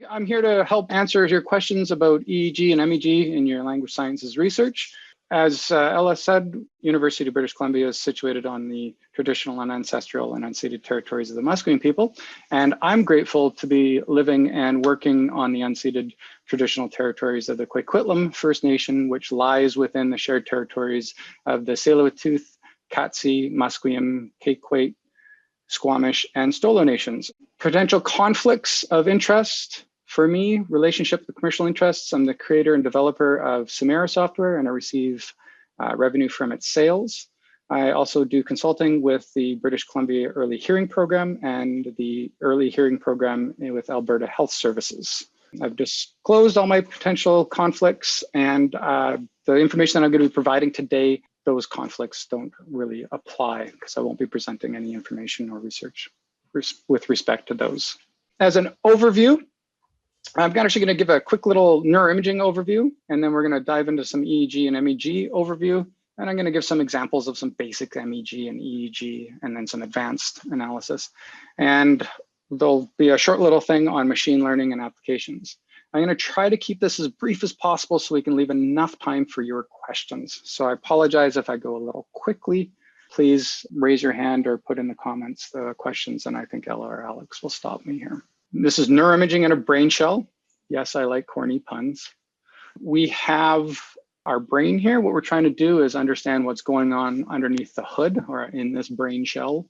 I'm here to help answer your questions about EEG and MEG in your language sciences research. As Ella said, University of British Columbia is situated on the traditional and ancestral and unceded territories of the Musqueam people. And I'm grateful to be living and working on the unceded traditional territories of the Coquitlam First Nation, which lies within the shared territories of the Tsleil-Waututh, Katzie, Musqueam, Kaikwate, Squamish, and Stolo nations. Potential conflicts of interest for me, relationship with commercial interests. I'm the creator and developer of Samara software, and I receive revenue from its sales. I also do consulting with the British Columbia Early Hearing Program and the Early Hearing Program with Alberta Health Services. I've disclosed all my potential conflicts, and the information that I'm going to be providing today, those conflicts don't really apply because I won't be presenting any information or research with respect to those. As an overview, I'm actually going to give a quick little neuroimaging overview, and then we're going to dive into some EEG and MEG overview. And I'm going to give some examples of some basic MEG and EEG, and then some advanced analysis. And there'll be a short little thing on machine learning and applications. I'm going to try to keep this as brief as possible so we can leave enough time for your questions. So I apologize if I go a little quickly. Please raise your hand or put in the comments the questions, and I think Ella or Alex will stop me here. This is neuroimaging in a brain shell. Yes, I like corny puns. We have our brain here. What we're trying to do is understand what's going on underneath the hood or in this brain shell.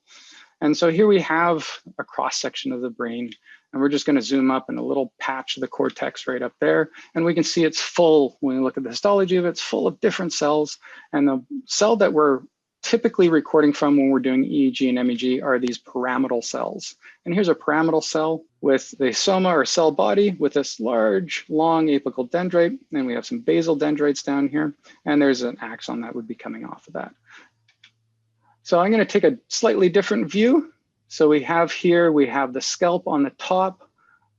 And so here we have a cross section of the brain, and we're just going to zoom up in a little patch of the cortex right up there. And we can see it's full, when we look at the histology of it, it's full of different cells. And the cell that we're typically recording from when we're doing EEG and MEG are these pyramidal cells. And here's a pyramidal cell with the soma or cell body with this large, long apical dendrite. And we have some basal dendrites down here. And there's an axon that would be coming off of that. So I'm going to take a slightly different view. So we have the scalp on the top,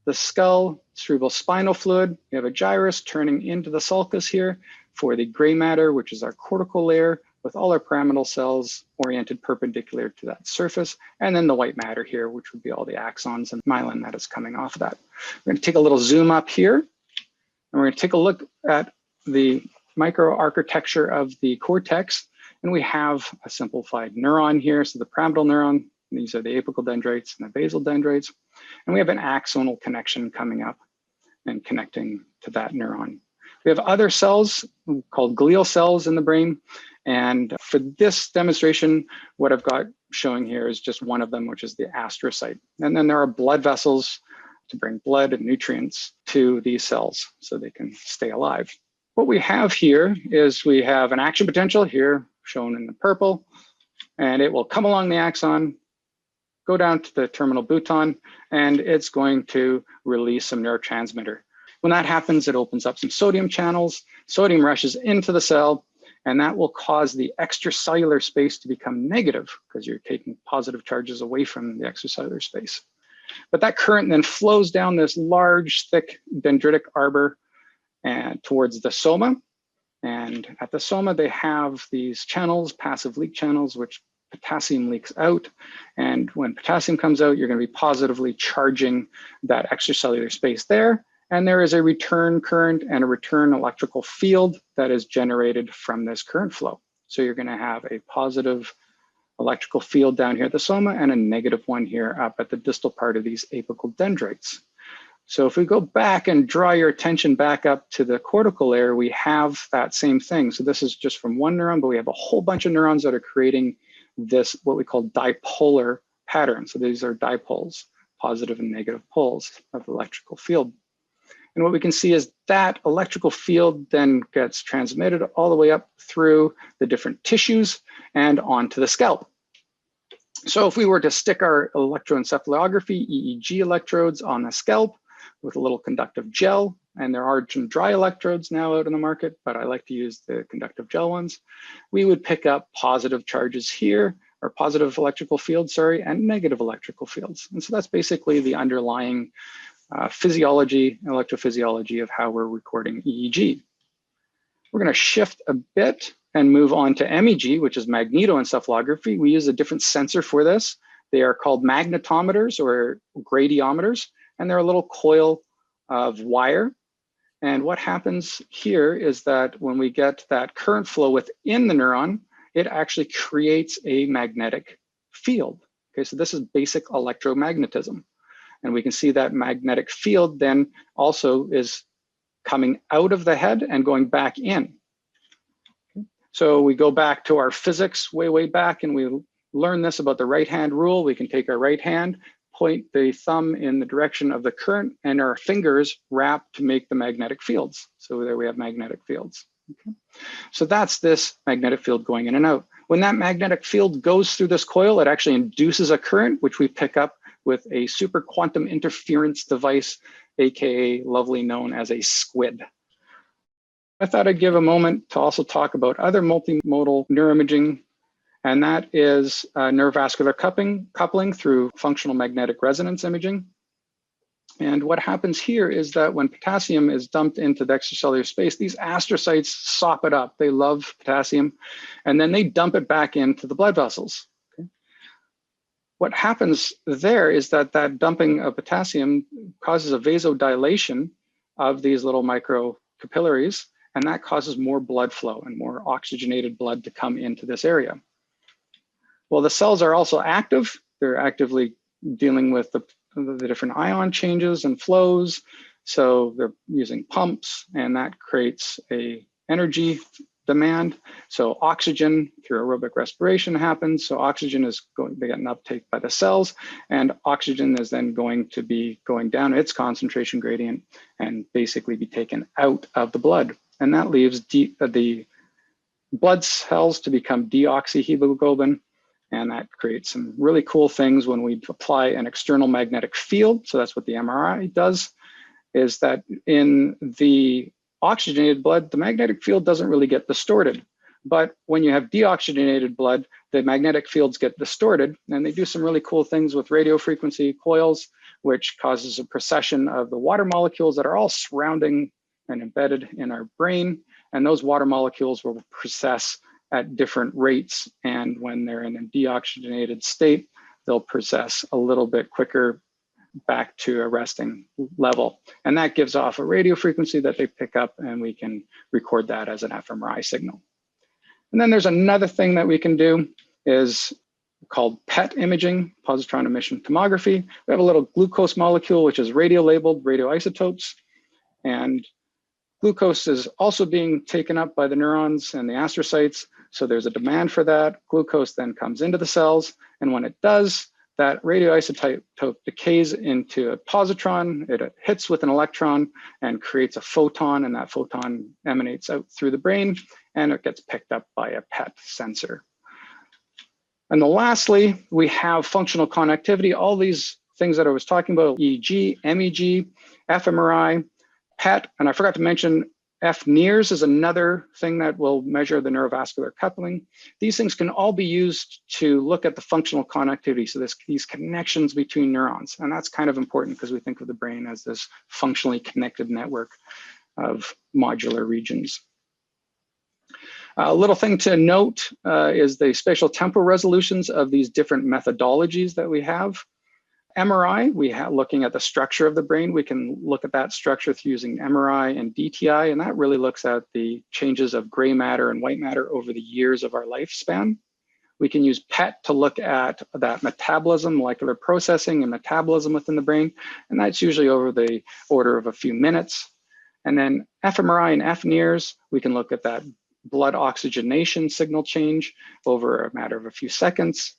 the skull, cerebral spinal fluid. We have a gyrus turning into the sulcus here for the gray matter, which is our cortical layer, with all our pyramidal cells oriented perpendicular to that surface, and then the white matter here, which would be all the axons and myelin that is coming off of that. We're going to take a little zoom up here, and we're going to take a look at the microarchitecture of the cortex, and we have a simplified neuron here. So the pyramidal neuron, these are the apical dendrites and the basal dendrites, and we have an axonal connection coming up and connecting to that neuron. We have other cells called glial cells in the brain. And for this demonstration, what I've got showing here is just one of them, which is the astrocyte. And then there are blood vessels to bring blood and nutrients to these cells so they can stay alive. What we have here is we have an action potential here shown in the purple, and it will come along the axon, go down to the terminal bouton, and it's going to release some neurotransmitter. When that happens, it opens up some sodium channels. Sodium rushes into the cell, and that will cause the extracellular space to become negative because you're taking positive charges away from the extracellular space. But that current then flows down this large, thick dendritic arbor and towards the soma. And at the soma, they have these channels, passive leak channels, which potassium leaks out. And when potassium comes out, you're going to be positively charging that extracellular space there. And there is a return current and a return electrical field that is generated from this current flow. So you're going to have a positive electrical field down here at the soma and a negative one here up at the distal part of these apical dendrites. So if we go back and draw your attention back up to the cortical layer, we have that same thing. So this is just from one neuron, but we have a whole bunch of neurons that are creating this, what we call dipolar pattern. So these are dipoles, positive and negative poles of the electrical field. And what we can see is that electrical field then gets transmitted all the way up through the different tissues and onto the scalp. So if we were to stick our electroencephalography, EEG electrodes on the scalp with a little conductive gel, and there are some dry electrodes now out in the market, but I like to use the conductive gel ones, we would pick up positive charges here, or positive electrical fields, sorry, and negative electrical fields. And so that's basically the underlying physiology, electrophysiology of how we're recording EEG. We're going to shift a bit and move on to MEG, which is magnetoencephalography. We use a different sensor for this. They are called magnetometers or gradiometers, and they're a little coil of wire. And what happens here is that when we get that current flow within the neuron, it actually creates a magnetic field. Okay, so this is basic electromagnetism. And we can see that magnetic field then also is coming out of the head and going back in. So we go back to our physics way back, and we learn this about the right-hand rule. We can take our right hand, point the thumb in the direction of the current, and our fingers wrap to make the magnetic fields. So there we have magnetic fields. Okay. So that's this magnetic field going in and out. When that magnetic field goes through this coil, it actually induces a current, which we pick up with a super quantum interference device, AKA lovely known as a SQUID. I thought I'd give a moment to also talk about other multimodal neuroimaging, and that is neurovascular coupling through functional magnetic resonance imaging. And what happens here is that when potassium is dumped into the extracellular space, these astrocytes sop it up. They love potassium, and then they dump it back into the blood vessels. Okay. What happens there is that that dumping of potassium causes a vasodilation of these little microcapillaries, and that causes more blood flow and more oxygenated blood to come into this area. Well, the cells are also active. They're actively dealing with the different ion changes and flows. So they're using pumps, and that creates a energy demand. So oxygen through aerobic respiration happens. So oxygen is they get an uptake by the cells, and oxygen is then going to be going down its concentration gradient and basically be taken out of the blood. And that leaves the blood cells to become deoxyhemoglobin. And that creates some really cool things when we apply an external magnetic field. So that's what the MRI does, is that in the oxygenated blood, the magnetic field doesn't really get distorted. But when you have deoxygenated blood, the magnetic fields get distorted, and they do some really cool things with radio frequency coils, which causes a precession of the water molecules that are all surrounding and embedded in our brain. And those water molecules will precess at different rates. And when they're in a deoxygenated state, they'll precess a little bit quicker back to a resting level. And that gives off a radio frequency that they pick up, and we can record that as an fMRI signal. And then there's another thing that we can do is called PET imaging, positron emission tomography. We have a little glucose molecule, which is radio-labeled radioisotopes. And glucose is also being taken up by the neurons and the astrocytes. So there's a demand for that. Glucose then comes into the cells. And when it does, that radioisotope decays into a positron. It hits with an electron and creates a photon, and that photon emanates out through the brain, and it gets picked up by a PET sensor. And then lastly, we have functional connectivity. All these things that I was talking about, EEG, MEG, fMRI, PET, and I forgot to mention FNIRS is another thing that will measure the neurovascular coupling. These things can all be used to look at the functional connectivity, so these connections between neurons. And that's kind of important because we think of the brain as this functionally connected network of modular regions. A little thing to note is the spatial temporal resolutions of these different methodologies that we have. MRI, looking at the structure of the brain, we can look at that structure through using MRI and DTI, and that really looks at the changes of gray matter and white matter over the years of our lifespan. We can use PET to look at that metabolism, molecular processing and metabolism within the brain, and that's usually over the order of a few minutes. And then fMRI and FNIRS, we can look at that blood oxygenation signal change over a matter of a few seconds.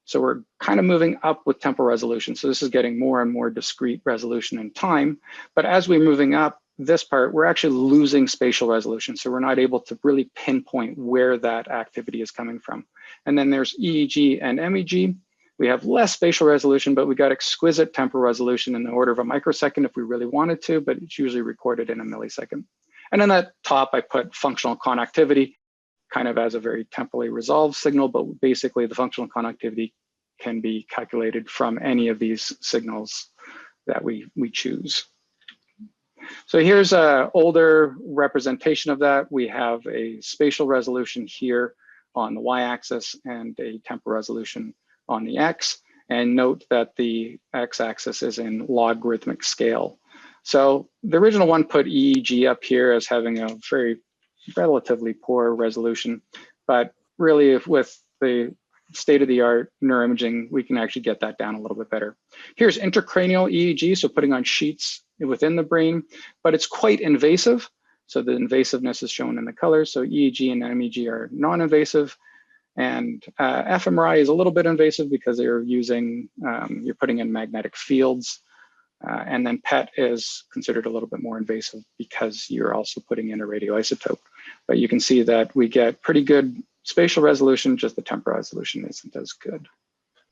So we're kind of moving up with temporal resolution. So this is getting more and more discrete resolution in time. But as we're moving up this part, we're actually losing spatial resolution. So we're not able to really pinpoint where that activity is coming from. And then there's EEG and MEG. We have less spatial resolution, but we got exquisite temporal resolution in the order of a microsecond if we really wanted to, but it's usually recorded in a millisecond. And then at top, I put functional connectivity, kind of as a very temporally resolved signal, but basically the functional connectivity can be calculated from any of these signals that we choose. So here's an older representation of that. We have a spatial resolution here on the y-axis and a temporal resolution on the x. And note that the x-axis is in logarithmic scale. So the original one put EEG up here as having a very relatively poor resolution, but really with the state-of-the-art neuroimaging, we can actually get that down a little bit better. Here's intracranial EEG, so putting on sheets within the brain, but it's quite invasive. So the invasiveness is shown in the colors. So EEG and MEG are non-invasive, and fMRI is a little bit invasive because they're using, you're putting in magnetic fields, and then PET is considered a little bit more invasive because you're also putting in a radioisotope. But you can see that we get pretty good spatial resolution, just the temporal resolution isn't as good.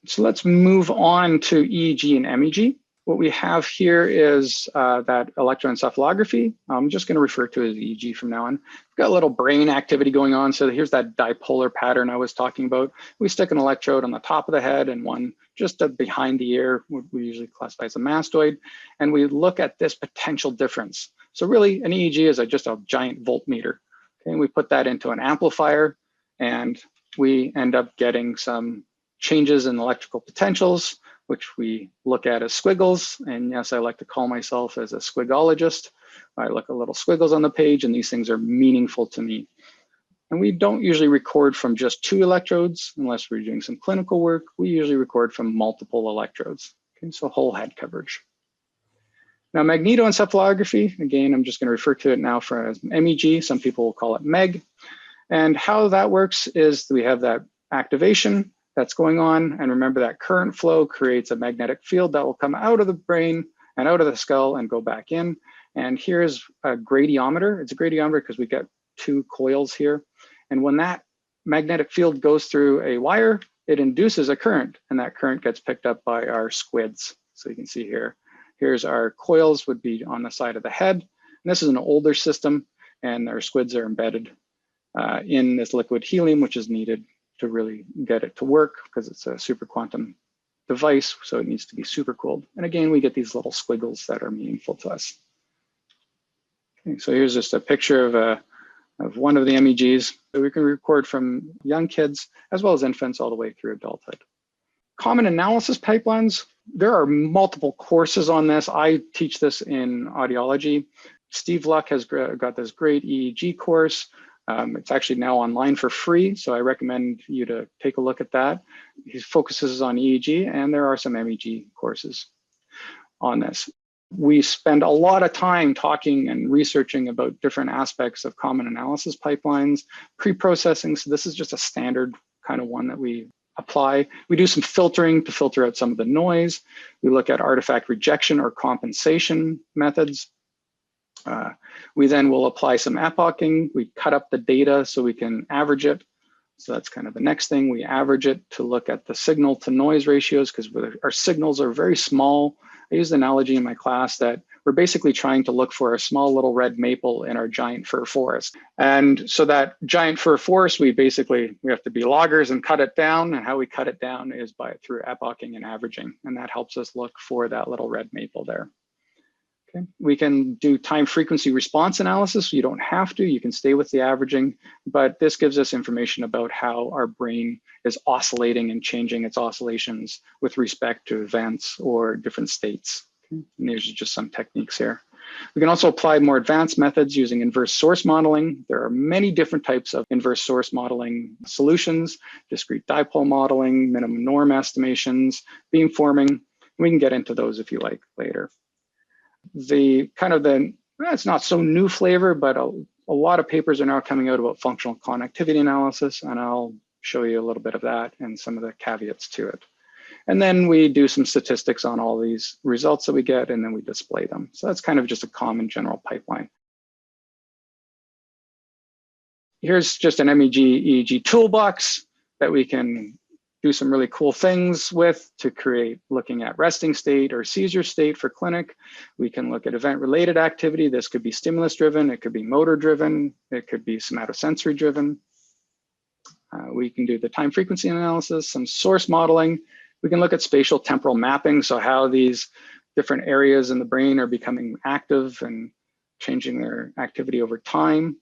So let's move on to EEG and MEG. What we have here is that electroencephalography. I'm just going to refer to it as EEG from now on. We've got a little brain activity going on. So here's that dipolar pattern I was talking about. We stick an electrode on the top of the head and one just behind the ear, what we usually classify as a mastoid, and we look at this potential difference. So really, an EEG is just a giant voltmeter. Okay, and we put that into an amplifier, and we end up getting some changes in electrical potentials, which we look at as squiggles. And yes, I like to call myself as a squigologist. I look at little squiggles on the page, and these things are meaningful to me. And we don't usually record from just 2 electrodes unless we're doing some clinical work. We usually record from multiple electrodes. Okay, so whole head coverage. Now, magnetoencephalography, again, I'm just going to refer to it now for as MEG. Some people will call it MEG. And how that works is we have that activation that's going on. And remember that current flow creates a magnetic field that will come out of the brain and out of the skull and go back in. And here's a gradiometer. It's a gradiometer because we get 2 coils here. And when that magnetic field goes through a wire, it induces a current, and that current gets picked up by our squids. So you can see here, here's our coils would be on the side of the head. And this is an older system, and our squids are embedded in this liquid helium, which is needed to really get it to work because it's a super quantum device, so it needs to be super cooled. And again, we get these little squiggles that are meaningful to us. Okay, so here's just a picture of one of the MEGs that we can record from young kids as well as infants all the way through adulthood. Common analysis pipelines, there are multiple courses on this. I teach this in audiology. Steve Luck has got this great EEG course. It's actually now online for free, so I recommend you to take a look at that. He focuses on EEG, and there are some MEG courses on this. We spend a lot of time talking and researching about different aspects of common analysis pipelines, pre-processing. So this is just a standard kind of one that we apply. We do some filtering to filter out some of the noise. We look at artifact rejection or compensation methods. We then will apply some epoching. We cut up the data so we can average it. So that's kind of the next thing. We average it to look at the signal to noise ratios because our signals are very small. I use the analogy in my class that we're basically trying to look for a small little red maple in our giant fir forest. And so that giant fir forest, we have to be loggers and cut it down. And how we cut it down is through epoching and averaging. And that helps us look for that little red maple there. Okay. We can do time frequency response analysis. You don't have to, you can stay with the averaging, but this gives us information about how our brain is oscillating and changing its oscillations with respect to events or different states. Okay. And these are just some techniques here. We can also apply more advanced methods using inverse source modeling. There are many different types of inverse source modeling solutions, discrete dipole modeling, minimum norm estimations, beamforming. We can get into those if you like later. It's not so new flavor, but a lot of papers are now coming out about functional connectivity analysis, and I'll show you a little bit of that and some of the caveats to it. And then we do some statistics on all these results that we get, and then we display them. So that's kind of just a common general pipeline. Here's just an MEG EEG toolbox that we can do some really cool things with to create looking at resting state or seizure state for clinic. We can look at event-related activity. This could be stimulus-driven, it could be motor-driven, it could be somatosensory-driven. We can do the time frequency analysis, some source modeling. We can look at spatial temporal mapping, so how these different areas in the brain are becoming active and changing their activity over time.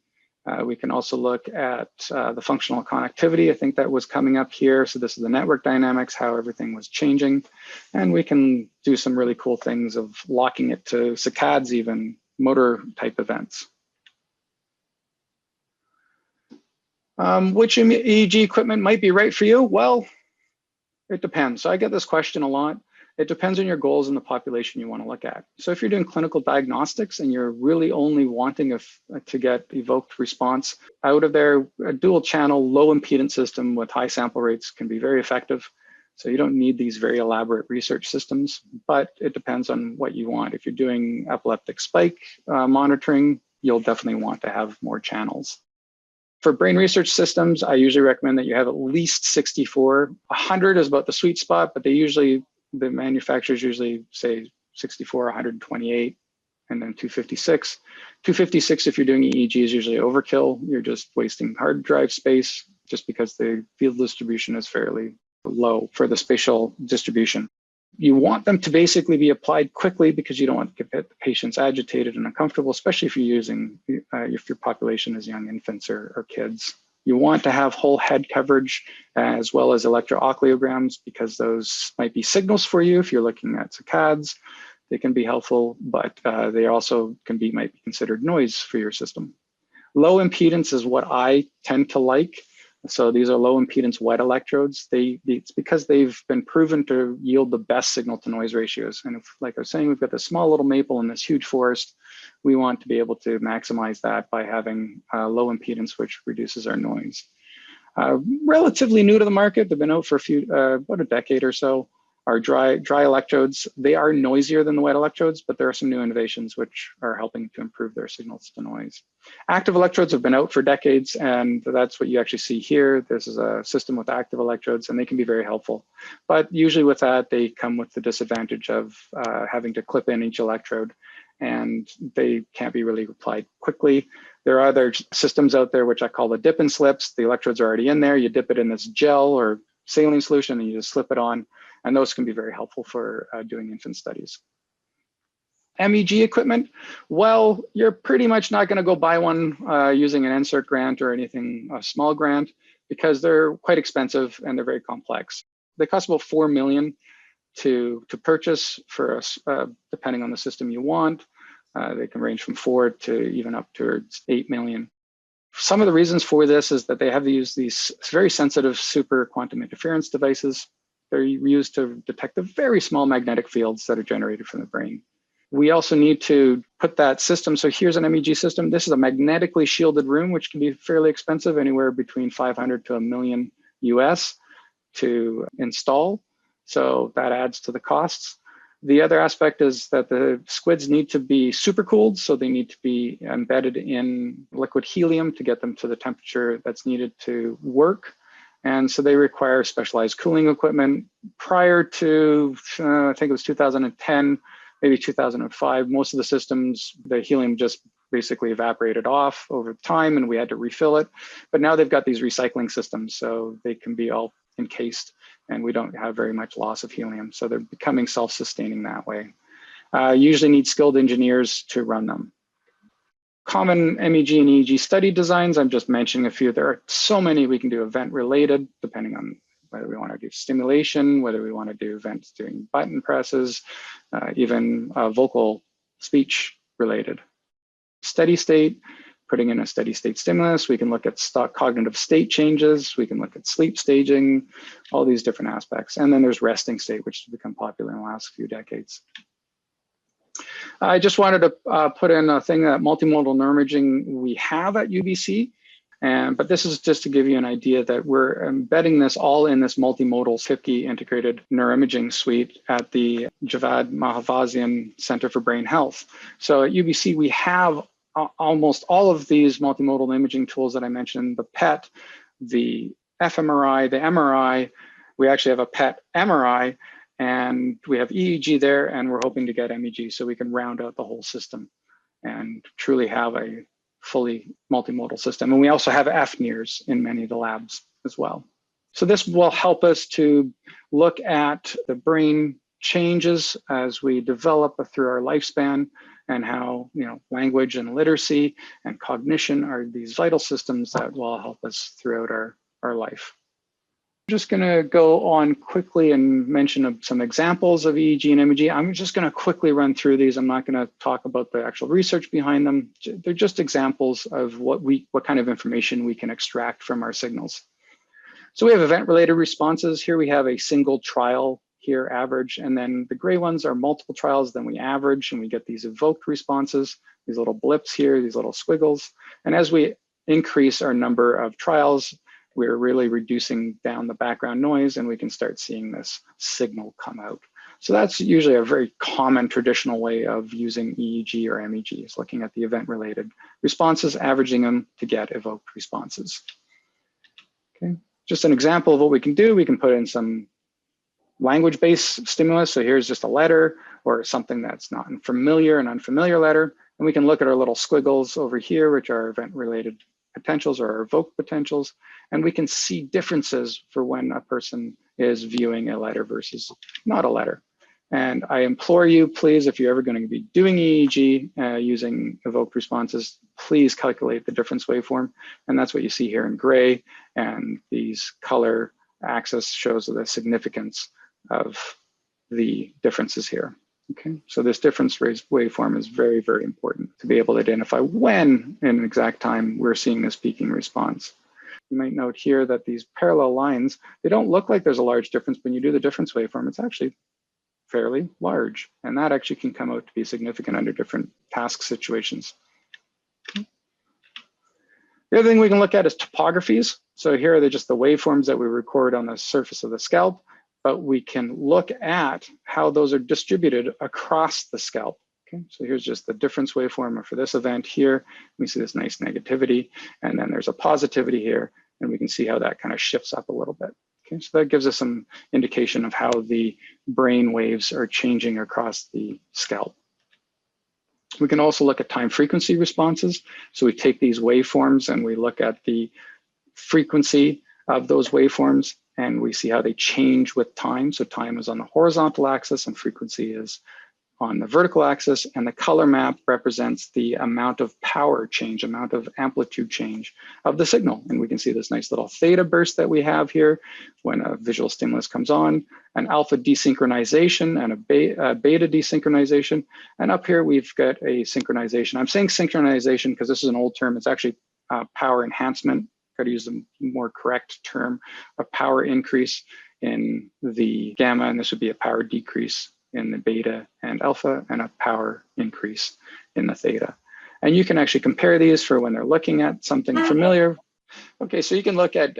We can also look at the functional connectivity. I think that was coming up here. So this is the network dynamics, how everything was changing. And we can do some really cool things of locking it to saccades, even motor type events. Which EEG equipment might be right for you? Well, it depends. So I get this question a lot. It depends on your goals and the population you want to look at. So if you're doing clinical diagnostics and you're really only wanting to get evoked response out of there, a dual channel, low impedance system with high sample rates can be very effective. So you don't need these very elaborate research systems, but it depends on what you want. If you're doing epileptic spike monitoring, you'll definitely want to have more channels. For brain research systems, I usually recommend that you have at least 64. 100 is about the sweet spot, but the manufacturers usually say 64, 128, and then 256. 256, if you're doing EEG, is usually overkill. You're just wasting hard drive space just because the field distribution is fairly low for the spatial distribution. You want them to basically be applied quickly because you don't want to get the patients agitated and uncomfortable, especially if you're using, if your population is young infants or kids. You want to have whole head coverage as well as electroocleograms because those might be signals for you if you're looking at saccades. They can be helpful, but they also might be considered noise for your system. Low impedance is what I tend to like. So these are low impedance wet electrodes. It's because they've been proven to yield the best signal to noise ratios. And if, like I was saying, we've got this small little maple in this huge forest, we want to be able to maximize that by having low impedance, which reduces our noise. Relatively new to the market, they've been out for about a decade or so, are dry electrodes. They are noisier than the wet electrodes, but there are some new innovations which are helping to improve their signals to noise. Active electrodes have been out for decades, and that's what you actually see here. This is a system with active electrodes, and they can be very helpful. But usually with that, they come with the disadvantage of having to clip in each electrode, and they can't be really applied quickly. There are other systems out there, which I call the dip and slips. The electrodes are already in there. You dip it in this gel or saline solution, and you just slip it on. And those can be very helpful for doing infant studies. MEG equipment, well, you're pretty much not going to go buy one using an NSERC grant or anything, a small grant, because they're quite expensive and they're very complex. They cost about $4 million to purchase for us, depending on the system you want. They can range from 4 to even up towards 8 million. Some of the reasons for this is that they have to use these very sensitive super quantum interference devices. They're used to detect the very small magnetic fields that are generated from the brain. We also need to put that system. So here's an MEG system. This is a magnetically shielded room, which can be fairly expensive, anywhere between 500 to $1 million US to install. So that adds to the costs. The other aspect is that the squids need to be supercooled, so they need to be embedded in liquid helium to get them to the temperature that's needed to work. And so they require specialized cooling equipment. Prior to, I think it was 2010, maybe 2005, most of the systems, the helium just basically evaporated off over time and we had to refill it. But now they've got these recycling systems, so they can be all encased and we don't have very much loss of helium. So they're becoming self-sustaining that way. Usually need skilled engineers to run them. Common MEG and EEG study designs, I'm just mentioning a few. There are so many we can do event related, depending on whether we want to do stimulation, whether we want to do events doing button presses, even vocal speech related. Steady state, putting in a steady state stimulus, we can look at stock cognitive state changes, we can look at sleep staging, all these different aspects. And then there's resting state, which has become popular in the last few decades. I just wanted to put in a thing that multimodal neuroimaging we have at UBC, but this is just to give you an idea that we're embedding this all in this multimodal 50 integrated neuroimaging suite at the Javad Mahavazian Center for Brain Health. So at UBC, we have almost all of these multimodal imaging tools that I mentioned, the PET, the fMRI, the MRI. We actually have a PET MRI, and we have EEG there, and we're hoping to get MEG so we can round out the whole system and truly have a fully multimodal system. And we also have FNIRS in many of the labs as well. So this will help us to look at the brain changes as we develop through our lifespan and how language and literacy and cognition are these vital systems that will help us throughout our life. I'm just going to go on quickly and mention some examples of EEG and MEG. I'm just going to quickly run through these. I'm not going to talk about the actual research behind them. They're just examples of what kind of information we can extract from our signals. So we have event-related responses. Here we have a single trial here, average, and then the gray ones are multiple trials. Then we average and we get these evoked responses, these little blips here, these little squiggles. And as we increase our number of trials, we're really reducing down the background noise, and we can start seeing this signal come out. So that's usually a very common traditional way of using EEG or MEG, is looking at the event-related responses, averaging them to get evoked responses. Okay, just an example of what we can do. We can put in some language-based stimulus. So here's just a letter or something that's not familiar, an unfamiliar letter. And we can look at our little squiggles over here, which are event-related potentials or evoked potentials. And we can see differences for when a person is viewing a letter versus not a letter. And I implore you, please, if you're ever going to be doing EEG using evoked responses, please calculate the difference waveform. And that's what you see here in gray. And these color axis shows the significance of the differences here. Okay, so this difference waveform is very, very important to be able to identify when in an exact time we're seeing this peaking response. You might note here that these parallel lines, they don't look like there's a large difference. When you do the difference waveform, it's actually fairly large, and that actually can come out to be significant under different task situations. The other thing we can look at is topographies. So here are just the waveforms that we record on the surface of the scalp, but we can look at how those are distributed across the scalp. Okay, so here's just the difference waveform for this event here. We see this nice negativity, and then there's a positivity here, and we can see how that kind of shifts up a little bit. Okay, so that gives us some indication of how the brain waves are changing across the scalp. We can also look at time frequency responses. So we take these waveforms and we look at the frequency of those waveforms, and we see how they change with time. So time is on the horizontal axis and frequency is on the vertical axis, and the color map represents the amount of power change, amount of amplitude change of the signal. And we can see this nice little theta burst that we have here when a visual stimulus comes on, an alpha desynchronization and a beta desynchronization. And up here, we've got a synchronization. I'm saying synchronization because this is an old term. It's actually power enhancement. Got to use the more correct term, a power increase in the gamma, and this would be a power decrease in the beta and alpha, and a power increase in the theta. And you can actually compare these for when they're looking at something familiar. Okay, so you can look at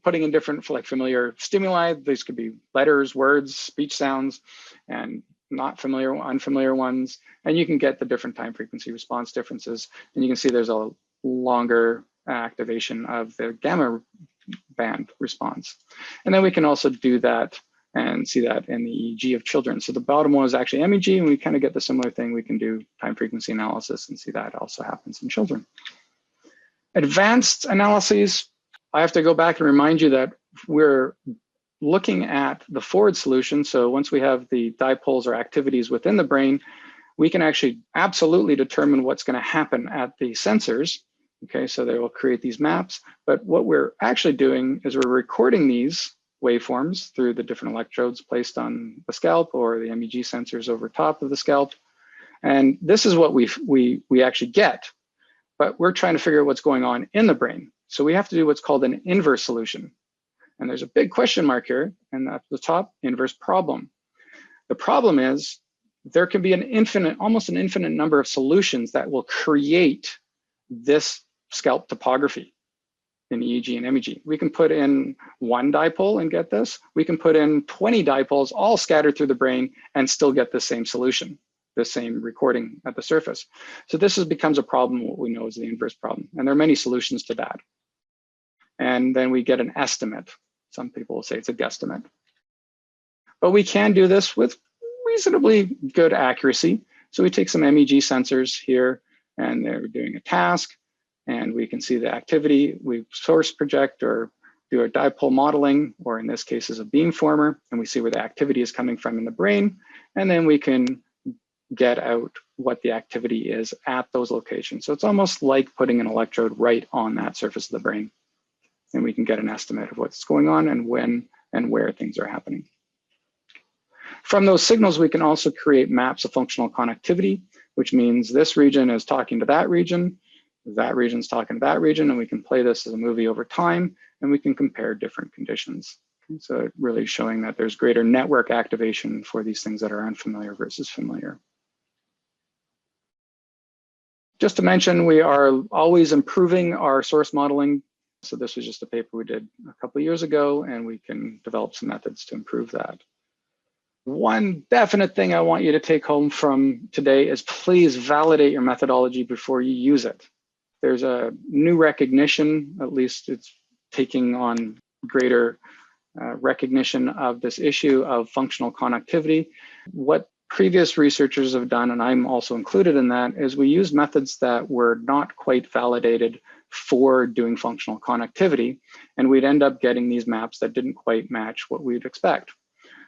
putting in different familiar stimuli. These could be letters, words, speech sounds, and not familiar, unfamiliar ones. And you can get the different time frequency response differences. And you can see there's a longer activation of the gamma band response. And then we can also do that and see that in the EEG of children. So the bottom one is actually MEG, and we kind of get the similar thing. We can do time frequency analysis and see that also happens in children. Advanced analyses, I have to go back and remind you that we're looking at the forward solution. So once we have the dipoles or activities within the brain, we can actually absolutely determine what's going to happen at the sensors. Okay, so they will create these maps. But what we're actually doing is we're recording these waveforms through the different electrodes placed on the scalp or the MEG sensors over top of the scalp. And this is what we actually get, but we're trying to figure out what's going on in the brain. So we have to do what's called an inverse solution. And there's a big question mark here, and at the top, inverse problem. The problem is there can be an infinite, almost an infinite number of solutions that will create this scalp topography in EEG and MEG. We can put in one dipole and get this. We can put in 20 dipoles all scattered through the brain and still get the same solution, the same recording at the surface. So this becomes a problem, what we know is the inverse problem. And there are many solutions to that. And then we get an estimate. Some people will say it's a guesstimate. But we can do this with reasonably good accuracy. So we take some MEG sensors here, and they're doing a task, and we can see the activity. We source project or do a dipole modeling, or in this case is a beamformer, and we see where the activity is coming from in the brain. And then we can get out what the activity is at those locations. So it's almost like putting an electrode right on that surface of the brain. And we can get an estimate of what's going on and when and where things are happening. From those signals, we can also create maps of functional connectivity, which means this region is talking to that region's talking to that region, and we can play this as a movie over time, and we can compare different conditions. So really showing that there's greater network activation for these things that are unfamiliar versus familiar. Just to mention, we are always improving our source modeling. So this was just a paper we did a couple of years ago, and we can develop some methods to improve that. One definite thing I want you to take home from today is please validate your methodology before you use it. There's a new recognition, at least it's taking on greater recognition of this issue of functional connectivity. What previous researchers have done, and I'm also included in that, is we use methods that were not quite validated for doing functional connectivity, and we'd end up getting these maps that didn't quite match what we'd expect.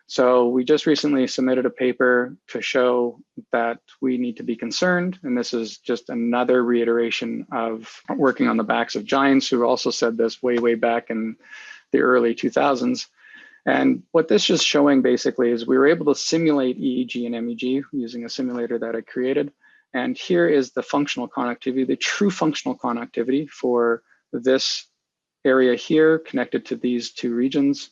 So we just recently submitted a paper to show that we need to be concerned, and this is just another reiteration of working on the backs of giants who also said this way back in the early 2000s. And what this is showing basically is we were able to simulate EEG and MEG using a simulator that I created. And here is the functional connectivity, the true functional connectivity for this area here connected to these two regions,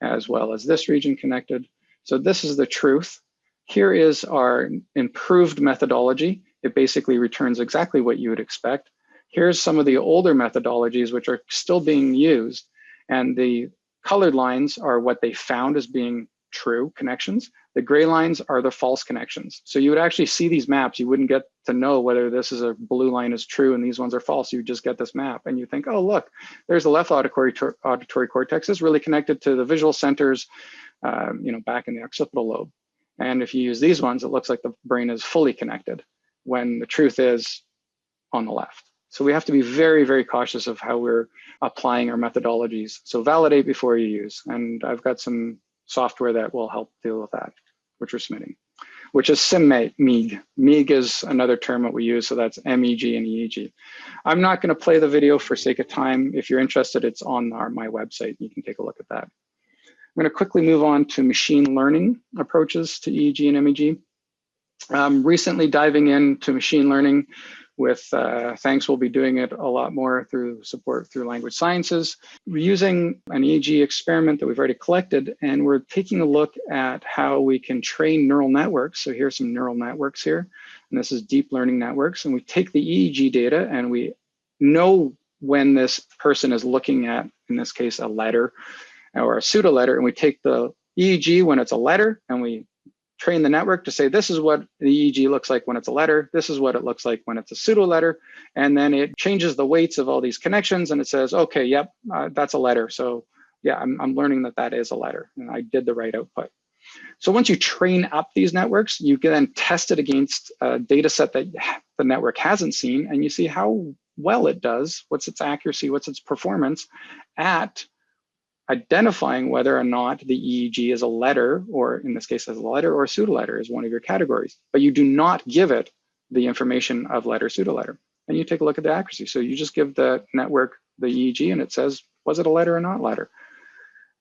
as well as this region connected. So this is the truth. Here is our improved methodology. It basically returns exactly what you would expect. Here's some of the older methodologies which are still being used. And the colored lines are what they found as being true connections. The gray lines are the false connections. So you would actually see these maps. You wouldn't get to know whether this is a blue line is true and these ones are false. You just get this map and you think, oh, look, there's the left auditory cortex is really connected to the visual centers, back in the occipital lobe. And if you use these ones, it looks like the brain is fully connected when the truth is on the left. So we have to be very, very cautious of how we're applying our methodologies. So validate before you use. And I've got some software that will help deal with that, which we're submitting, which is SimMeG. MEG is another term that we use, so that's MEG and EEG. I'm not going to play the video for sake of time. If you're interested, it's on my website. You can take a look at that. I'm going to quickly move on to machine learning approaches to EEG and MEG. Recently diving into machine learning with, thanks, we'll be doing it a lot more through support through language sciences. We're using an EEG experiment that we've already collected, and we're taking a look at how we can train neural networks. So here's some neural networks here, and this is deep learning networks. And we take the EEG data and we know when this person is looking at, in this case, a letter or a pseudo letter, and we take the EEG when it's a letter and we train the network to say, this is what the EEG looks like when it's a letter. This is what it looks like when it's a pseudo letter. And then it changes the weights of all these connections and it says, okay, yep, that's a letter. So yeah, I'm learning that that is a letter and I did the right output. So once you train up these networks, you can then test it against a data set that the network hasn't seen, and you see how well it does, what's its accuracy, what's its performance at identifying whether or not the EEG is a letter, or in this case, as a letter or a pseudo letter is one of your categories, but you do not give it the information of letter, pseudo letter. And you take a look at the accuracy. So you just give the network the EEG and it says, was it a letter or not letter?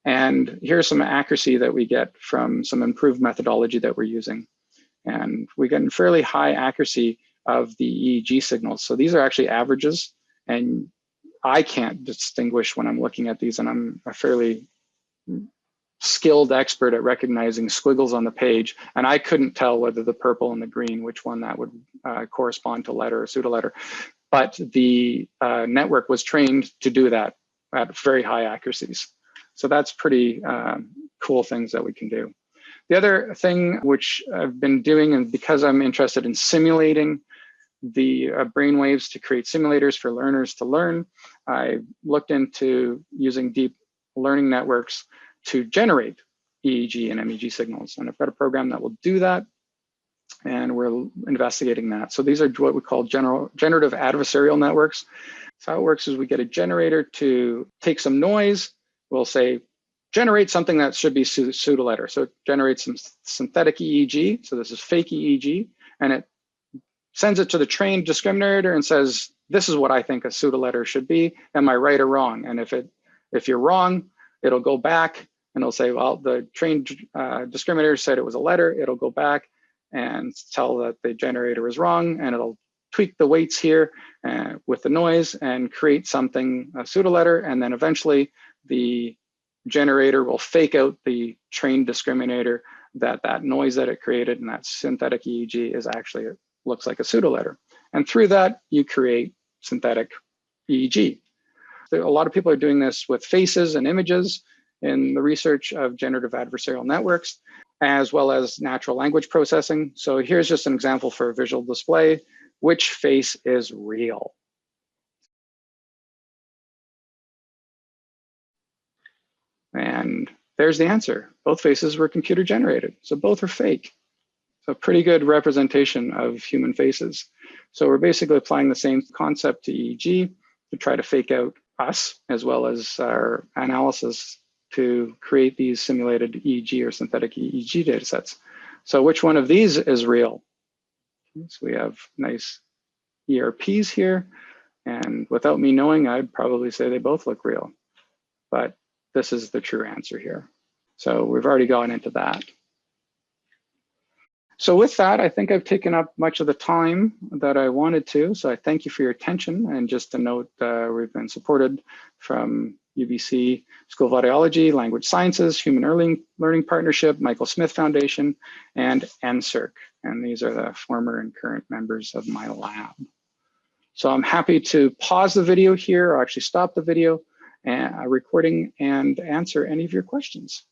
And here's some accuracy that we get from some improved methodology that we're using. And we get fairly high accuracy of the EEG signals. So these are actually averages, and I can't distinguish when I'm looking at these, and I'm a fairly skilled expert at recognizing squiggles on the page, and I couldn't tell whether the purple and the green, which one that would correspond to letter or pseudo letter. But the network was trained to do that at very high accuracies. So that's pretty cool things that we can do. The other thing which I've been doing, and because I'm interested in simulating the brainwaves to create simulators for learners to learn, I looked into using deep learning networks to generate EEG and MEG signals. And I've got a program that will do that, and we're investigating that. So these are what we call generative adversarial networks. So how it works is we get a generator to take some noise. We'll say, generate something that should be pseudo letter. So it generates some synthetic EEG. So this is fake EEG. and it sends it to the trained discriminator and says, this is what I think a pseudo-letter should be. Am I right or wrong? And if you're wrong, it'll go back and it'll say, well, the trained discriminator said it was a letter. It'll go back and tell that the generator is wrong, and it'll tweak the weights here with the noise and create something, a pseudo-letter, and then eventually the generator will fake out the trained discriminator that noise that it created and that synthetic EEG is actually, it looks like a pseudo-letter. And through that, you create synthetic EEG. A lot of people are doing this with faces and images in the research of generative adversarial networks, as well as natural language processing. So here's just an example for a visual display. Which face is real? And there's the answer. Both faces were computer generated, so both are fake. So pretty good representation of human faces. So we're basically applying the same concept to EEG to try to fake out us, as well as our analysis to create these simulated EEG or synthetic EEG data sets. So which one of these is real? So we have nice ERPs here, and without me knowing, I'd probably say they both look real, but this is the true answer here. So we've already gone into that. So with that, I think I've taken up much of the time that I wanted to. So I thank you for your attention. And just to note, we've been supported from UBC School of Audiology, Language Sciences, Human Learning Partnership, Michael Smith Foundation, and NSERC. And these are the former and current members of my lab. So I'm happy to pause the video here, or actually stop the video recording and answer any of your questions.